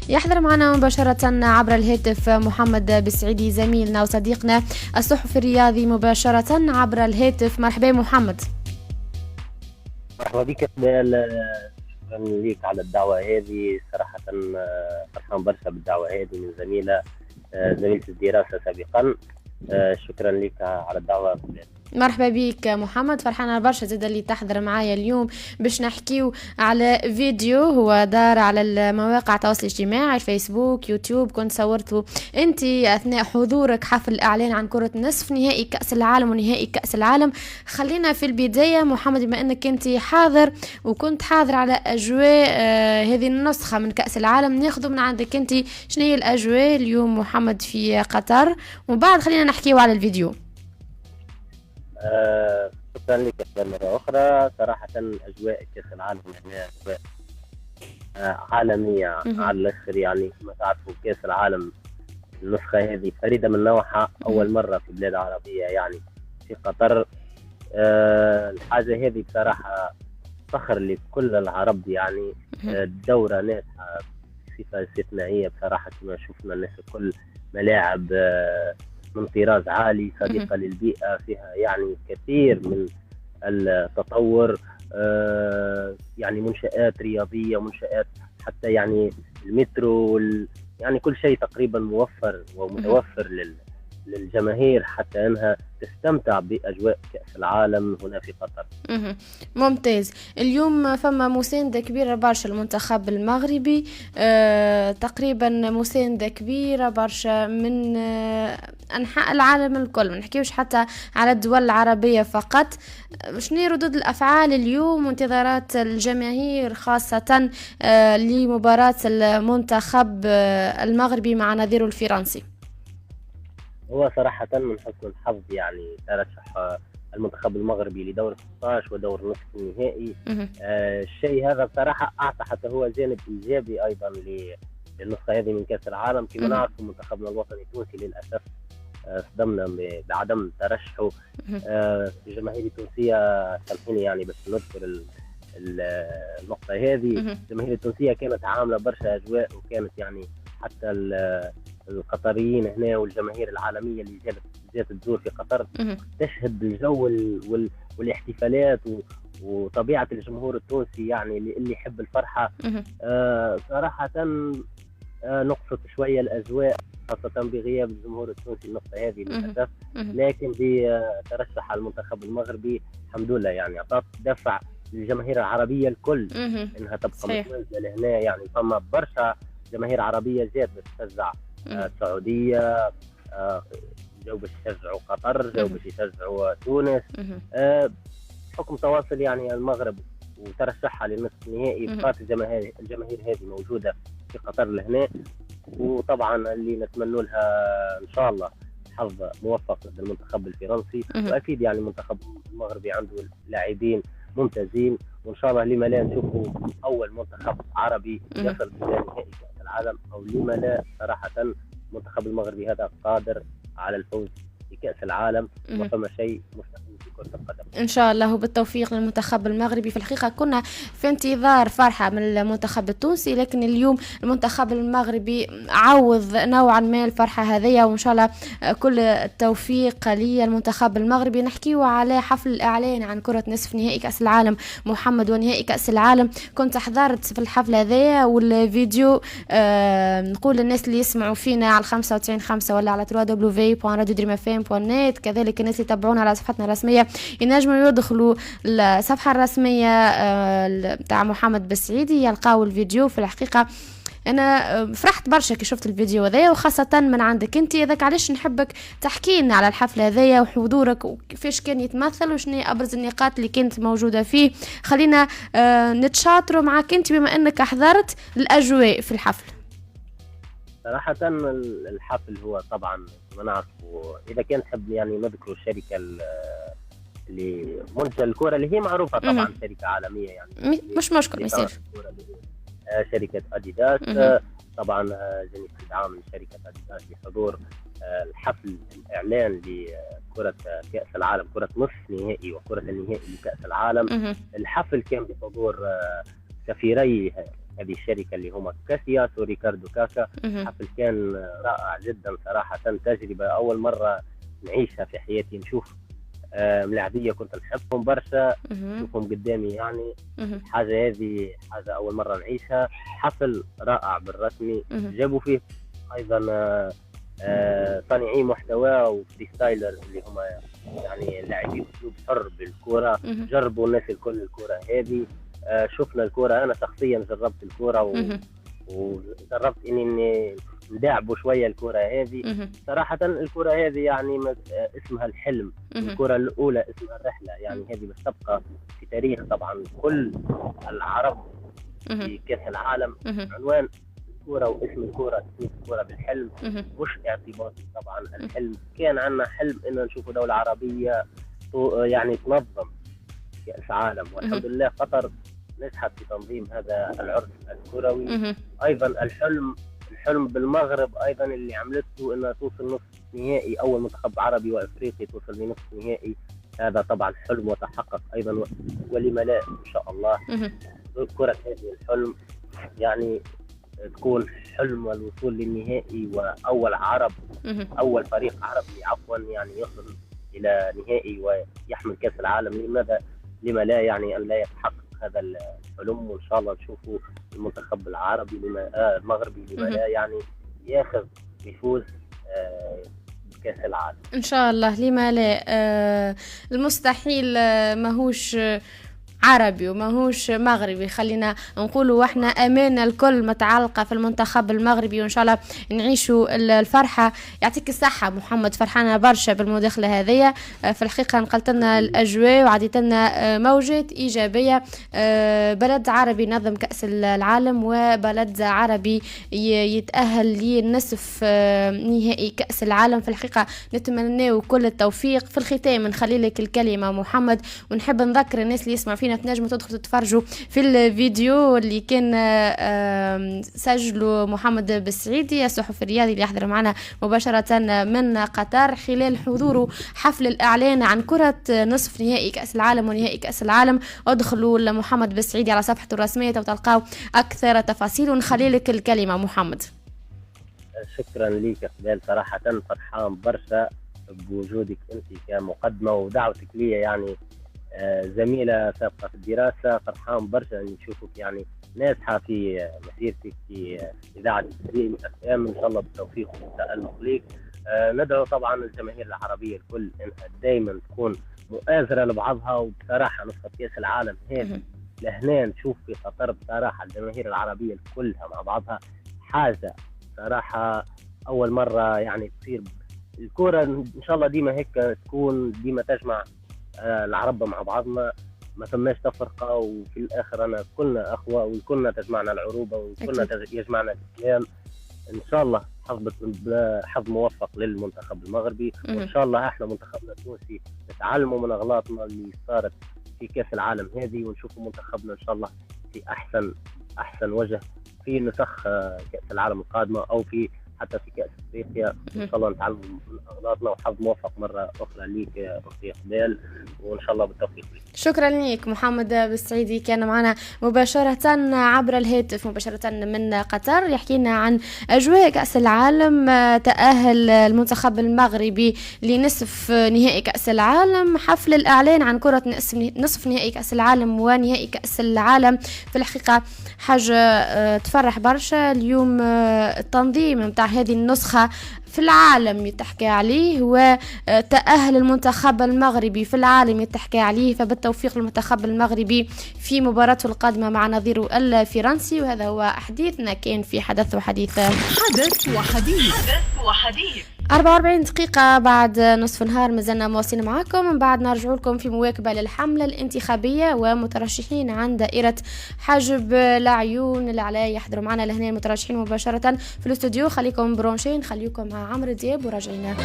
يحضر معنا مباشرة عبر الهاتف محمد بسعيدي زميلنا وصديقنا الصحفي الرياضي مباشرة عبر الهاتف. مرحبا محمد. مرحبا بك. شكرا ليك على الدعوة هذه، صراحة فرحان برشا بالدعوة هذه من زميلة الدراسة سابقا. شكرا لك على الدعوة. مرحبا بك محمد، فرحانة برشا زاد اللي تحضر معايا اليوم باش نحكيو على فيديو هو دار على المواقع التواصل الاجتماعي فيسبوك يوتيوب، كنت صورته انت اثناء حضورك حفل الاعلان عن كرة نصف نهائي كأس العالم ونهائي كأس العالم. خلينا في البداية محمد، بما انك انت حاضر وكنت حاضر على اجواء هذه النسخة من كأس العالم، ناخذ من عندك انت شنو هي الاجواء اليوم محمد في قطر، ومن بعد خلينا نحكيو على الفيديو. شكرا لك مرة أخرى. صراحة أجواء كأس العالم هنا أجواء عالمية على الآخر، يعني كما تعرفوا كأس العالم النسخة هذه فريدة من نوعها، أول مرة في بلاد عربية يعني في قطر. الحاجة هذه بصراحة فخر لكل العرب، يعني الدورة ناجحة بصفة استثنائية بصراحة، كما شفنا الناس الكل ملاعب من طراز عالي صديقة للبيئة، فيها يعني كثير من التطور، يعني منشآت رياضية، منشآت حتى يعني المترو، يعني كل شيء تقريبا موفر ومتوفر للجماهير حتى انها تستمتع باجواء كأس العالم هنا في قطر. ممتاز. اليوم فما مساندة كبيرة برشا المنتخب المغربي، تقريبا مساندة كبيرة برشا من أنحاء العالم الكل، ما نحكيوش حتى على الدول العربية فقط. شنو ردود الأفعال اليوم وانتظارات الجماهير خاصة لمباراة المنتخب المغربي مع نظيره الفرنسي؟ هو صراحة من حسن الحظ يعني ترشح المنتخب المغربي لدور 16 ودور نصف النهائي. الشيء هذا بصراحة أعطى حتى هو جانب إيجابي أيضا للنسخة هذه من كأس العالم. كما نعرف منتخبنا الوطني التونسي للأسف صدمنا بعدم ترشحه. الجماهير التونسية سامحيني يعني بس نذكر النقطة هذه، الجماهير التونسية كانت عاملة برشا أجواء، وكانت يعني حتى القطريين هنا والجماهير العالمية اللي جات تزور في قطر تشهد الجو والاحتفالات وطبيعة الجمهور التونسي، يعني اللي يحب الفرحة. صراحة نقصت شوية الأجواء خاصة بغياب الجمهور التونسي النقطة هذه للأسف، لكن بترشح المنتخب المغربي الحمد لله يعني أعطت دفع للجماهير العربية الكل إنها تبقى متواجدة لهنا. يعني فما برشا جماهير عربية جات تشجع السعودية، جو باش يشجعوا قطر، جو باش يشجعوا تونس، حكم تواصل يعني المغرب وترشحها للنصف النهائي. بقات الجماهير هذه موجودة في قطر لهنا، وطبعا اللي نتمنى لها ان شاء الله حظ موفق ضد المنتخب الفرنسي. واكيد يعني المنتخب المغربي عنده لاعبين ممتازين، وان شاء الله لما لا نشوفوا اول منتخب عربي يصل الى نهائي كأس العالم، او لما لا صراحة المنتخب المغربي هذا قادر على الفوز بكأس العالم، وفما شيء مستحيل في كرة القدم ان شاء الله وبالتوفيق للمنتخب المغربي. في الحقيقة كنا في انتظار فرحة من المنتخب التونسي، لكن اليوم المنتخب المغربي عوض نوعا ما الفرحة هذه، وان شاء الله كل التوفيق للمنتخب المغربي. نحكيو على حفل الاعلان عن كرة نصف نهائي كأس العالم محمد ونهائي كأس العالم. كنت حضرت في الحفل هذا والفيديو، نقول للناس اللي يسمعوا فينا على 95.5 ولا على www.radiodreamfm.net، كذلك الناس اللي يتابعونا على صفحتنا الرسمية ينجموا يدخلوا الصفحة الرسمية تاع محمد بسعيدي يلقاو الفيديو. في الحقيقة أنا فرحت برشا كي شفت الفيديو هذايا، وخاصة من عندك أنت. إذاك علاش نحبك تحكي لنا على الحفلة هذايا وحضورك وكيفاش كان يتمثل وشنو أبرز النقاط اللي كانت موجودة فيه. خلينا نتشاطروا معك أنت بما أنك حضرت الأجواء في الحفل. صراحة الحفل هو طبعا ما نعرف، إذا كان نحب يعني نذكر الشركة اللي منتج الكرة اللي هي معروفة طبعا شركة عالمية، يعني مش مشكلة يصير شركة أديداس. طبعا جانب الدعم من شركة أديداس لحضور الحفل الإعلان لكرة كأس العالم، كرة نصف نهائي وكرة النهائي لكأس العالم. الحفل كان بحضور سفيري هذه الشركة اللي هما كاسياس وريكاردو كاكا. حفل كان رائع جدا صراحة، تجربة أول مرة نعيشها في حياتي. نشوف ملاعبية كنت نحبهم برشا، نشوفهم قدامي يعني. حاجة هذه حاجة أول مرة نعيشها. حفل رائع بالرسمي، جابوا فيه أيضا صانعي محتوى وفري ستايلر اللي هما يعني لاعبين أسلوب حر بالكرة. جربوا الناس الكل الكرة هذه. شفنا الكرة، أنا شخصيا جربت الكرة وجربت إني نداعبوا شوية الكرة هذه. صراحة الكرة هذه يعني اسمها الحلم، الكرة الأولى اسمها الرحلة، يعني هذه بس تبقى في تاريخ طبعا كل العرب في كأس العالم. عنوان الكرة واسم الكرة، اسم الكرة بالحلم، مش اعتباطي طبعا. الحلم كان عندنا حلم إن نشوف دولة عربية يعني تنظم كأس عالم، والحمد لله قطر نجحت في تنظيم هذا العرس الكروي. أيضا الحلم بالمغرب أيضا اللي عملته إنها توصل نصف نهائي، أول منتخب عربي وأفريقي توصل لنصف نهائي. هذا طبعا حلم وتحقق أيضا، ولما لا إن شاء الله. كرة هذه الحلم يعني تكون حلم الوصول للنهائي، وأول أول فريق عربي عفوا يعني يصل إلى نهائي ويحمل كأس العالم. لما لا يعني أن لا يتحقق هذا الحلم، وإن شاء الله نشوفوا المنتخب العربي المغربي لما لا يعني يفوز بكأس العالم إن شاء الله. لما لا المستحيل ماهوش عربي وماهوش مغربي، خلينا نقولوا واحنا امانه الكل متعلقه في المنتخب المغربي، وان شاء الله نعيشوا الفرحه. يعطيك الصحه محمد، فرحانه برشا بالمداخله هذه. في الحقيقه نقلت لنا الاجواء وعديت لنا موجات ايجابيه. بلد عربي نظم كاس العالم، وبلد عربي يتاهل لنصف نهائي كاس العالم. في الحقيقه نتمنى كل التوفيق. في الختام نخلي لك الكلمه محمد، ونحب نذكر الناس اللي يسمعوا فينا تنجموا تدخلوا تتفرجوا في الفيديو اللي كان سجله محمد بالسعيدي الصحفي الرياضي اللي يحضر معنا مباشرة من قطر خلال حضوره حفل الإعلان عن كرة نصف نهائي كأس العالم ونهائي كأس العالم. ادخلوا لمحمد بالسعيدي على صفحته الرسمية وتلقاو أكثر تفاصيل، ونخلي لك الكلمة محمد. شكرا لك قبل، صراحة فرحان برشا بوجودك أنت كمقدمة ودعوتك لي، يعني زميلة سابقة في الدراسة. فرحان برشا أن نشوفك يعني ناجحة في مسيرتك في إذاعة دريم FM. إن شاء الله بالتوفيق والتألق لك. ندعو طبعا الجماهير العربية الكل أنها دائما تكون مؤازرة لبعضها. وبصراحة نسخة كأس العالم هذه لهنا نشوف في قطر بصراحة الجماهير العربية كلها مع بعضها حاجة صراحة أول مرة يعني تصير. الكرة إن شاء الله ديما هيك تكون، ديما تجمع العرب مع بعضنا، ما ثماش تفرقة. وفي الآخر أنا كلنا أخوة، وكلنا تجمعنا العروبة، وكلنا يجمعنا الإسلام. إن شاء الله حظ موفق للمنتخب المغربي، وإن شاء الله إحنا منتخبنا التونسي نتعلموا من أغلاطنا اللي صارت في كأس العالم هذه، ونشوفوا منتخبنا إن شاء الله في أحسن وجه في نسخ كأس العالم القادمة، أو في حتى في كأس أفريقيا. إن شاء الله نتعلم من أغلاطنا، وحظ موفق مرة أخرى ليك أختي قبال، وإن شاء الله بالتوفيق لك. شكرا لك محمد بالسعيدي، كان معنا مباشرة عبر الهاتف مباشرة من قطر، يحكي لنا عن أجواء كأس العالم. تأهل المنتخب المغربي لنصف نهائي كأس العالم، حفل الإعلان عن كرة نصف نهائي كأس العالم ونهائي كأس العالم. في الحقيقة حاجة تفرح برشا. اليوم التنظيم متاع هذه النسخة في العالم يتحكى عليه، وتأهل المنتخب المغربي في العالم يتحكى عليه، فبالتوفيق للمنتخب المغربي في مباراته القادمة مع نظيره الفرنسي. وهذا هو حديثنا كان في حدث وحديث. 44 دقيقة بعد نصف النهار مازلنا مواصلين معاكم. من بعد نرجع لكم في مواكبة للحملة الانتخابية ومترشحين عن دائرة حجب العيون اللي عليه يحضروا معنا لهنا المترشحين مباشرة في الاستوديو. خليكم برونشين، خليكم مع عمرو دياب وراجعين.